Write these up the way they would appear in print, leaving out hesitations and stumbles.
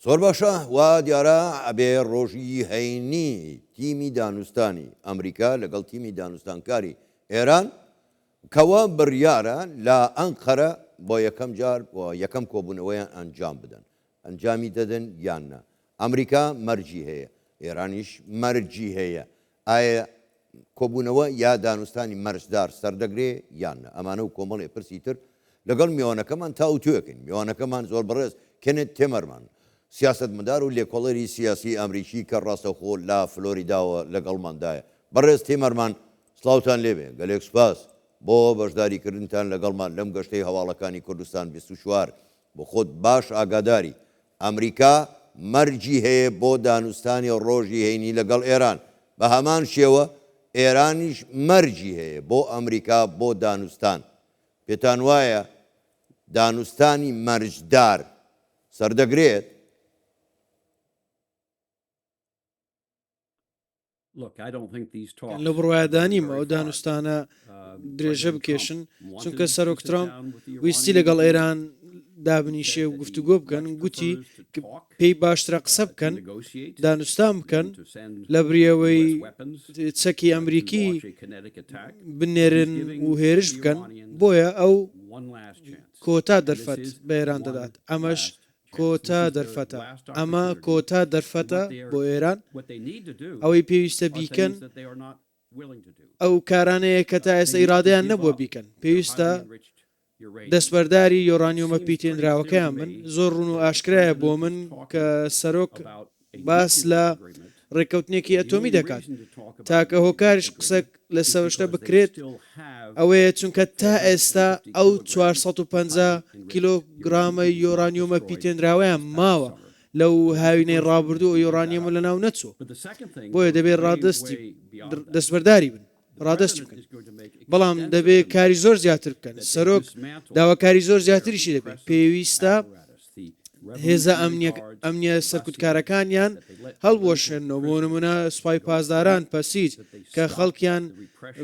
زۆر باشە وا دیارە ئەبێ ڕۆژی هەینی تیمی دانوستانی ئەمریکا لەگەڵ تیمی دانوستانکاری ئێران کەوە بڕیارە لە ئەنقەرە بۆ یەکەم جار بۆ یەکەم کۆبوونەوەیان ئەنجام بدەن ئەنجامی دەدەن یاننا ئەمریکا مەرجی هەیە ئێرانیش مەرجی هەیە ئایا کۆبوونەوە یا دانوستانی مەرجدار سەردەگرێ یاننا ئەمانە و کۆمەڵی پرسی تر لەگەڵ میوانەکەمان تاوتوێکن میوانەکەمان زۆر بەڕێز کێنێت تێمەرمان سیاستمەدار و لێکۆڵەری سیاسی ئەمریکی کە ڕاستەخۆ لە فلۆریداوە لەگەڵماندایە بەڕێز تێمەرمان سڵاوتان لێبێ گەلێک سوپاس بۆ بەشداریکردنتان لەگەڵمان لەم گەشتەی هەواڵەکانی کوردستان 24 بۆ خۆت باش ئاگاداری ئەمریکا مەرجی هەیە بۆ دانوستانی ڕۆژی هەینی لەگەڵ ئێران بە هەمان شێوە ئێرانیش مەرجی هەیە بۆ ئەمریکا بۆ دانوستان پێتان وایە دانوستانی مەرجدار سەردەگرێت لە بڕوایدانیم ئەو دانوستانە درێژە بکێشن چونکە سەرۆک ترامپ ویستی لەگەڵ ئێران دابنیشێ و گفتوگۆ بکەن گوتی پێی باشترە قسە بکەن دانوستان بکەن لە بریەوەی چەکی ئەمریکی بنێرن و هێرش بکەن بۆیە ئەو کۆتا دەرفەت بە ئێران دەدات ئەمەش کۆتا دەرفەتە ئەمە کۆتا دەرفەتە بۆ ئێران ئەوەی پێویستە بیکەن ئەو کارانەیە کە تا ئێستا ئیرادەیان نەبووە بیکەن پێویستە دەستبەرداری یۆرانیۆمە پیتێنراوەکەیان من زۆر ڕوون و ئاشکرایە بۆ من کە سەرۆک باس لە ڕێکەوتنێکی ئەتۆمی دەکات تاکە هۆکاریش قسە لە سەوشتە بکرێت ئەوەیە چونکە تا ئێستا ئەو 450 کیلۆگرامە یۆرانیۆمە پیتێنراوەیان ماوە لەو هاوینەی ڕابردوو یۆرانیۆمە لە ناو نەچوو بۆیە دەبێت ڕادستی دەستبەرداری بن ڕادستی بکەن بەڵام دەبێت کاری زۆر زیاتر بکەن سەرۆک داواکاری زۆر زیاتریشی دەبێت پێویستە هێزە ئەمنیە سەرکوتکارەکانیان هەڵبوەشێنەوە بۆ نمونە سوپای پاسداران پەسیج کە خەڵکیان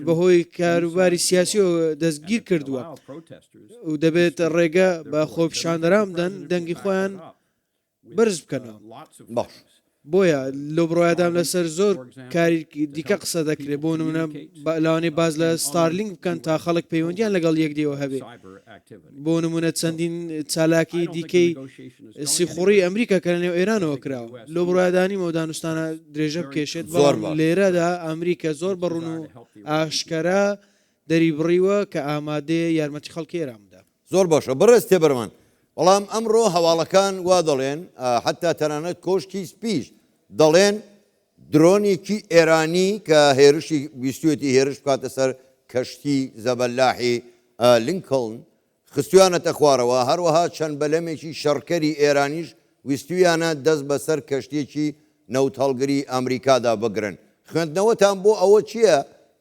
بەهۆی کاروباری سیاسیەوە دەستگیر کردووە و دەبێت ڕێگە بە خۆپیشاندەران بدەن دەنگی خۆیان بەرز بکەنەوە باش بۆیە لە بڕایدام لەسەر زۆر کاری دیکە قسە دەکرێت بۆ نمونە لەوانەیە باز لە ستارلینگ بکەن تا خەڵک پەیوەندیان لەگەڵ یەکدیەوە هەبێ بۆ نمونە چەندین چالاکی دیکەی سیخوڕی ئەمریکا کە لە نێو ئێرانەوە کراوە لە بڕایدانی ئەو دانوستانە درێژە بکێشێت بەڵام لێرەدا ئەمریکا زۆر بەڕون و ئاشکەرا دەری بڕیوە کە ئامادەیە یارمەتی خەڵکی ئێران بدات زۆر باشە بەڕێز تێبەرمان بەڵام ئەمڕۆ هەواڵەکان وا دەڵێن حتا تەنانەت کۆشتی سپیش دەڵێن درۆنێکی ئێرانی کە هێرشی ویستوێتی هێرش بکاتە سەر کەشتی زەبەلاحی لینکۆڵن خستویانەتە خوارەوە هەروەها چەند بەلەمێکی شەڕکەری ئێرانیش ویستویانە دەست بەسەر کەشتێکی نەوت هەڵگری ئەمریکادا بگرن خوێندنەوەتان بۆ ئەوە چییە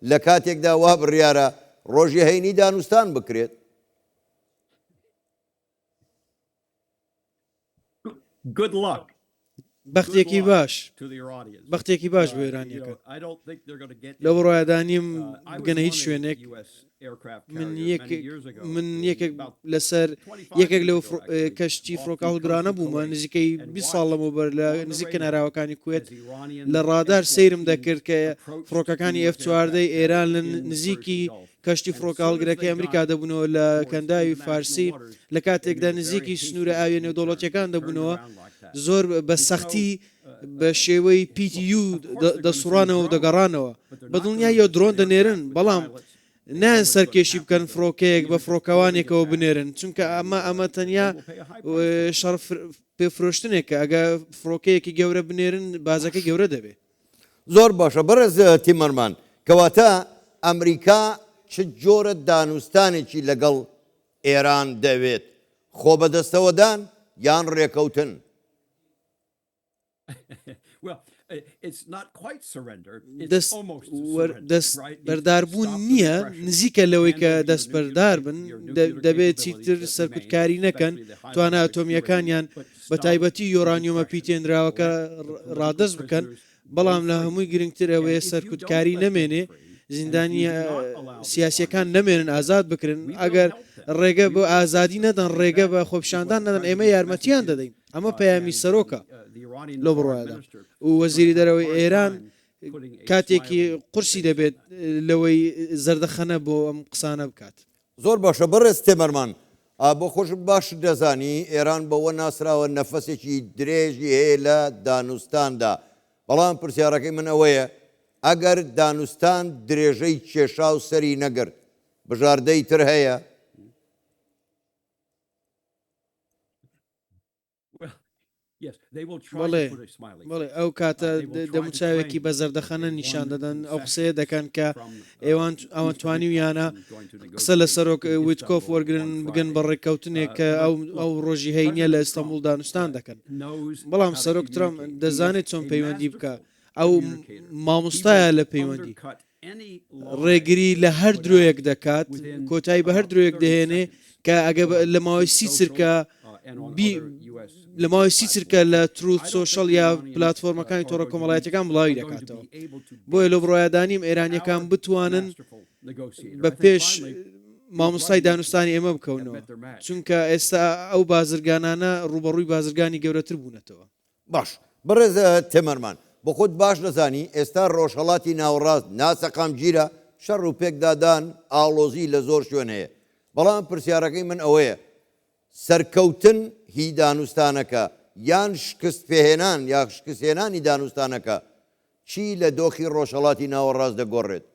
لە کاتێکدا وا بڕیارە ڕۆژی هەینی دانوستان بکرێت بەختێکی باش بەختێکی باش بۆ ئێرانیەکە لە بڕایدانیم بگەنە هیچ شوێنێک من یەکێک لەسەر یەکێک لەو کەشتی فڕۆکە هەڵگرانە بوومە نزیکەی 20 ساڵ لەمەوبەر لە نزیک کەناراوەکانی کوێت لە ڕادار سەیرم دەکرد کە فڕۆکەکانی F-14 ئێران لە نزیکی کەشتی فڕۆکە هەڵگرەکەی ئەمریکا دەبوونەوە لە کەنداوی فارسی لە کاتێکدا نزیکی سنوورە ئاویە نێودوڵەتیەکان دەبوونەوە زۆر بە سەختی بە شێوەی PTU دەسوڕانەوە و دەگەڕانەوە بە دڵنیایە درۆن دەنێرن بەڵام نان سەرکێشی بکەن فڕۆکەیەک بە فڕۆکەوانێکەوە بنێرن چونکە ئەمە تەنیا شەڕ پێفرۆشتنێکە ئەگە فڕۆکەیەکی گەورە بنێرن بازەکە گەورە دەبێت زۆر باشە بەڕێز تیمەرمان کەواتە ئەمریکا چ جۆرە دانوستانێکی لەگەڵ ئێران دەوێت خۆ بەدەستەوەدان یان ڕێکەوتن دەست بەرداربوون نییە نزیکە لەوەی کە دەست بەردار بن دەبێت چیتر سەرکوتکاری نەکەن توانە ئەتۆمیەکانیان بە تایبەتی یۆرانیۆمە پیتێنراوەکە ڕادەست بکەن بەڵام لە هەمووی گرنگتر ئەوەیە سەرکوتکاری نەمێنێ زیندانی سیاسیەکان نەمێنن ئازاد بکرن ئەگەر ڕێگە بۆ ئازادی نەدەن ڕێگە بە خۆپشاندان نەدەن ئێمە یارمەتیان دەدەین ئەمە پەیامی سەرۆکە لەو بڕوادا و وەزیری دەرەوەی ئێران کاتێکی قورسی دەبێت لەوەی زەردەخەنە بۆ ئەم قسانە بکات زۆر باشە بەڕێز تێمەرمان بۆ خۆش باش دەزانی ئێران بەوە ناسراوە نەفەسێکی درێژی هەیە لە دانوستاندا بەڵام پرسیارەکەی من ئەوەیە ئەگەر دانوستان درێژەی کێشا و سەری نەگرت بژاردەی تر هەیە بەڵێ ئەو کاتە دەموچاوێکی بە زەردەخەنە نیشان دەدەن ئەو قسەیە دەکەن کە ئێوان ئەوە توانی ویانە قسە لە سەرۆک ویتکۆف وەرگن بگەن بە ڕێککەوتنێک کە ئەو ڕۆژی هەینە لە ئەستەمبول دانوستان دەکەن بەڵام سەرۆک ترامپ دەزانێت چۆن پەیوەندی بکە ئەو مامۆستایە لە پەیوەندی ڕێگری لە هەر درۆیەک دەکات کۆتایی بە هەر درۆیەک دەهێنێ کە ئەگە لە ماوەی سی چرکە لە ماوەی سی چرکە لە تروت سۆشەڵ یا پلاتفۆرمەکانی تۆڕە کۆمەڵایەتەکان بڵاوی دەکاتەوە بۆیە لە بڕۆیادانیم ئێرانیەکان بتوانن بە پێش مامۆستای دانوستانی ئێمە بکەونەوە چونکە ئێستا ئەو بازرگانانە ڕوبەڕووی بازرگانی گەورەتر بوونەتەوە باش بەڕێز تێمەرمان بۆ خۆت باش دەزانی ئێستا ڕۆژهەڵاتی ناوەڕاست ناسەقام گیرە شەڕ و پێکدادان ئاڵۆزی لە زۆر شوێن هەیە بەڵام پرسیارەکەی من ئەوەیە سەرکەوتن هی دانوستانەکە یان شکست پێهێنان یا شکستهێنانی دانوستانەکە چی لە دۆخی ڕۆژهەڵاتی ناوەڕاست دەگۆڕێت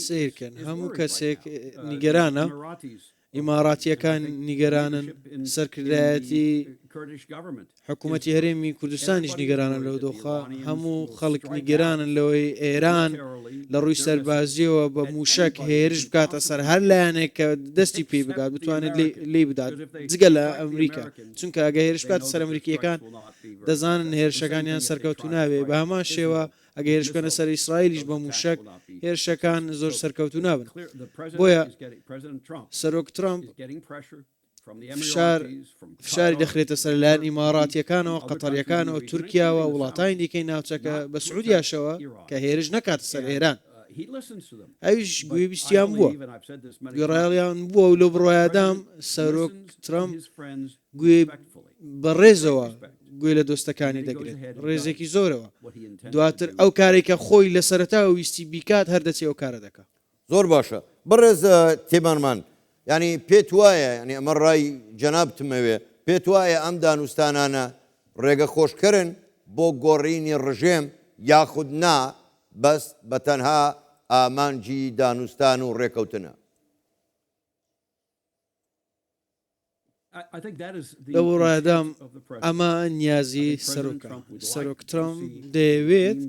سیرکەن هەموو کەسێک نیگەرانە ئیماراتیەکان نیگەرانن سەرکردایەتی حکوومەتی هەرێمی کوردستانیش نیگەرانن لەو دۆخە هەموو خەڵک نیگەرانن لەوەی ئێران لە ڕووی سەربازیەوە بە موشک هێرش بکاتە سەر هەر لایەنێک کە دەستی پێی بگات بتوانێت لێ بدات جگە لە ئەمریکا چونکە ئەگە هێرش بکات سەر ئەمریکیەکان دەزانن هێرشەکانیان سەرکەوتو ناوێ بە هەمان شێوە ئەگە هێرشکەنە سەر ئیسرائیلیش بە موشک هێرشەکان زۆر سەرکەوتو نابن بۆیە سەرۆک ترامپ فشاری دەخرێتە سەر لایەن ئیماراتیەکانەوە قەتەریەکانەوە تورکیاوە وڵاتانی دیکەی ناوچەکە بە سعودیاشەوە کە هێرش نەکاتە سەر ئێران ئەویش گوێ بیستیان بووە گوێڕایڵیان بووە و لەو بڕۆیادام سەرۆک ترامپ گوێ بەڕێزەوە گوێ لە دۆستەکانی دەگرێت ڕێزێکی زۆرەوە دواتر ئەو کارێکە خۆی لە سەرەتا ویستی بیکات هەردەچێ ئەو کارە دەکە زۆر باشە بەڕێز تێمەرمان ینی پێت وایە ینی ئەمە ڕای جەنابتمەوێ پێت وایە ئەم دانوستانانە ڕێگە خۆشکردن بۆ گۆڕینی ڕژێم یاخود نا بەس بە تەنها ئامانجی دانوستان و ڕێکەوتنە لەو ڕادام ئەمە نیازی سەرۆکە سەرۆک ترامپ دەیەوێت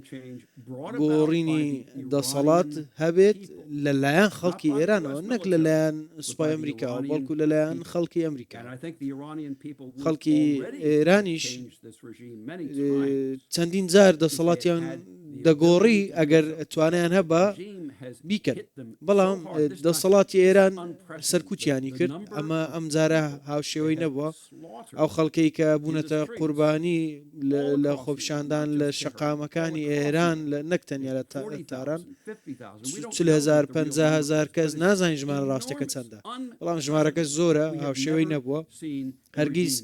گۆڕینی دەسەڵات هەبێت لەلایەن خەڵکی ئێرانەوە نەک لەلایەن سوپای ئەمریکاوە بەڵکو لەلایەن خەڵکی ئەمریکا خەڵکی ئێرانیش چەندین جار دەسەڵاتیان دەگۆڕی ئەگەر توانیان هەبە بیکەن بەڵام دەسەڵاتی ئێران سەرکوتیانی کرد ئەمە ئەم جارە هاوشێوەی نەبووە ئەو خەڵکەی کە بوونەتە قوربانی لە خۆپشاندان لە شەقامەکانی ئێران لە نەکتەنیا لە تاران 40,000 کەس نازانین ژمارە ڕاستەکە چەندە بەڵام ژمارەکە زۆرە هاوشێوەی نەبووە هەرگیز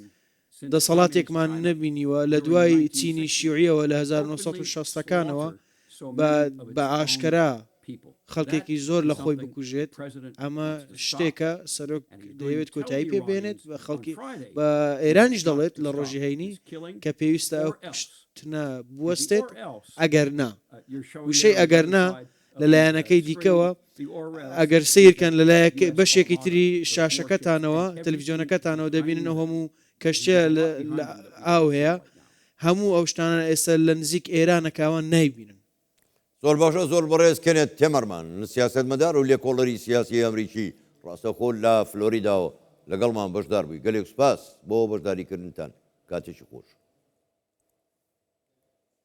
دەسەڵاتێکمان نەبینیوە لە دوای چینی شیوعیەوە لە 1960ەکانەوە بە ئاشکرا خەڵکێکی زۆر لە خۆی بکوژێت ئەمە شتێکە سەرۆک دەیەوێت کۆتایی پێبێنێت بە خەڵکی بە ئێرانیش دەڵێت لە ڕۆژی هەینی کە پێویستە ئەو شتە بوەستێت ئەگەر نا وشەی ئەگەر نا لەلایەنەکەی دیکەوە ئەگەر سیرکەن لەلایە بەشێکی تری شاشەکەتانەوە تەلەڤیزیۆنەکەتانەوە دەبینن هەموو کەشتە لە ئاو هەیە هەموو ئەو شتانە ئێستا لە نزیک ئێرانەکەوان نایبینن زۆر باشە زۆر بەڕێز کەنێت تێمەرمان سیاسەتمەدار و لێکۆڵەری سیاسی ئەمریکی ڕاستەخۆ لە فلۆریداوە لەگەڵمان بەشدار بووی گەلێک سوپاس بۆ بەشداریکردنتان کاتێکی خۆش